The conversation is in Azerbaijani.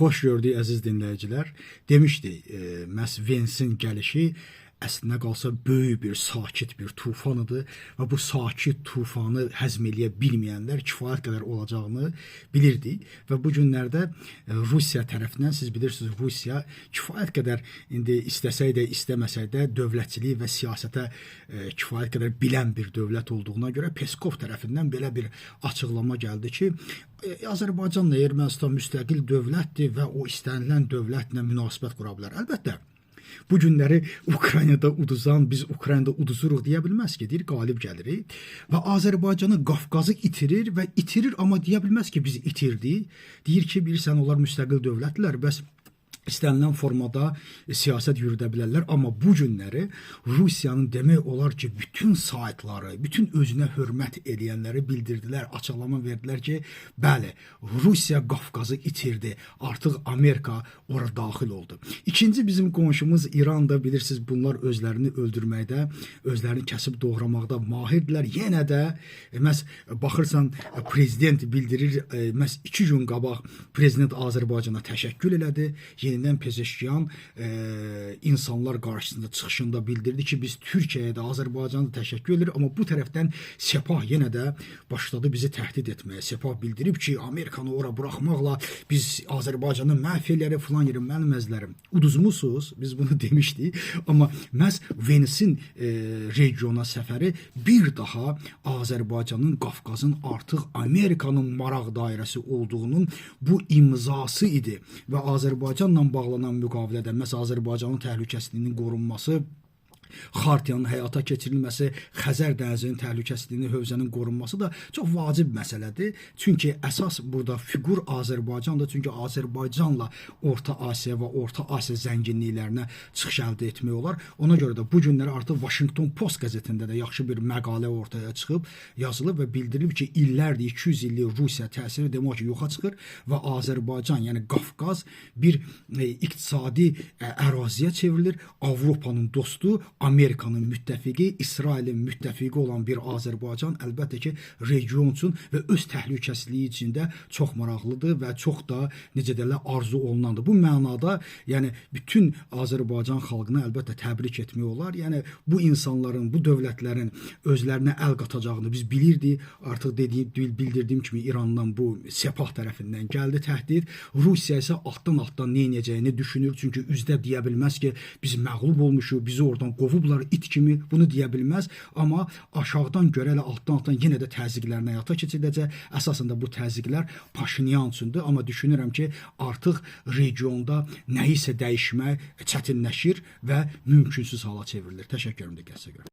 Xoş gördük əziz dinləyicilər. Demişdik, məhz Vensin gəlişi əslində qalsa böyük bir sakit bir tufanıdır və bu sakit tufanı həzm eləyə bilməyənlər kifayət qədər olacağını bilirdik və bu günlərdə Rusiya tərəfindən siz bilirsiniz, Rusiya kifayət qədər indi istəsək də istəməsək də dövlətçilik və siyasətə kifayət qədər bilən bir dövlət olduğuna görə Peskov tərəfindən belə bir açıqlama gəldi ki, Azərbaycanla Ermənistan müstəqil dövlətdir və o istənilən dövlətlə münasibət qura bilər. Əlbəttə, bu günləri Ukraynada uduzan, biz Ukraynada uduzuruq deyə bilməz ki, deyir, qalib gəlirik və Azərbaycanı, Qafqazı itirir və itirir, amma deyə bilməz ki, biz itirdik. Deyir ki, bilirsən, onlar müstəqil dövlətlər, bəs istənilən formada siyasət yürüdə bilərlər, amma bu günləri Rusiyanın demək olar ki, bütün saytları, bütün özünə hörmət edənləri bildirdilər, açıqlama verdilər ki, bəli, Rusiya Qafqazı itirdi, artıq Amerika ora daxil oldu. İkinci bizim qonşumuz İran da bilirsiniz, bunlar özlərini öldürməkdə, özlərini kəsib doğramaqda mahirdirlər. Yenə də, məhz baxırsan, prezident bildirir, məhz 2 gün qabaq prezident Azərbaycana təşəkkür elədi, yenidən Pezeşkiyan insanlar qarşısında çıxışında bildirdi ki, biz Türkiyəyə də Azərbaycan'a da təşəkkür edirik, amma bu tərəfdən Sepah yenə də başladı bizi təhdid etməyə. Sepah bildirib ki, Amerikanı ora buraxmaqla biz Azərbaycanı məhv eləyərək filan yerin, mənim əzlərim. Uduzmusuz, biz bunu demişdik, amma məhz Vensin regiona səfəri bir daha Azərbaycanın, Qafqazın artıq Amerikanın maraq dairəsi olduğunun bu imzası idi və Azərbaycanla bağlanan müqavilədə məhz Azərbaycanın təhlükəsizliyinin qorunması, Xartiyanın həyata keçirilməsi, Xəzər dənizinin təhlükəsizliyinin, hövzənin qorunması da çox vacib məsələdir. Çünki əsas burada fiqur Azərbaycandır. Çünki Azərbaycanla Orta Asiya və Orta Asiya zənginliklərinə çıxış əldə etmək olar. Ona görə də bu günləri artıq Washington Post qəzetində də yaxşı bir məqalə ortaya çıxıb, yazılıb və bildirilib ki, illərdir, 200 illik Rusiya təsiri demək ki, yoxa çıxır və Azərbaycan, yəni Qafqaz bir iqtisadi əraziyə çevrilir. Avropanın dostu, Amerikanın müttəfiqi, İsrailin müttəfiqi olan bir Azərbaycan əlbəttə ki, region üçün və öz təhlükəsizliyi içində çox maraqlıdır və çox da, necə deyirlər, arzu olunandır. Bu mənada, yəni, bütün Azərbaycan xalqını əlbəttə təbrik etmək olar. Yəni, bu insanların, bu dövlətlərin özlərinə əl qatacağını biz bilirdik. Artıq bildirdiyim kimi İrandan bu Sepah tərəfindən gəldi təhdid. Rusiya isə altdan-altdan nə edəcəyini düşünür. Çünki üzdə deyə bilməz ki, biz məğlub olmuşuq, bizi oradan qovublar it kimi, bunu deyə bilməz, amma aşağıdan görə elə altdan-altdan yenə də təzyiqlərinə həyata keçiriləcək. Əsasında bu təzyiqlər Paşinyan üçündür, amma düşünürəm ki, artıq regionda nəyisə dəyişmək çətinləşir və mümkünsüz hala çevrilir. Təşəkkürüm diqqətinizə görə.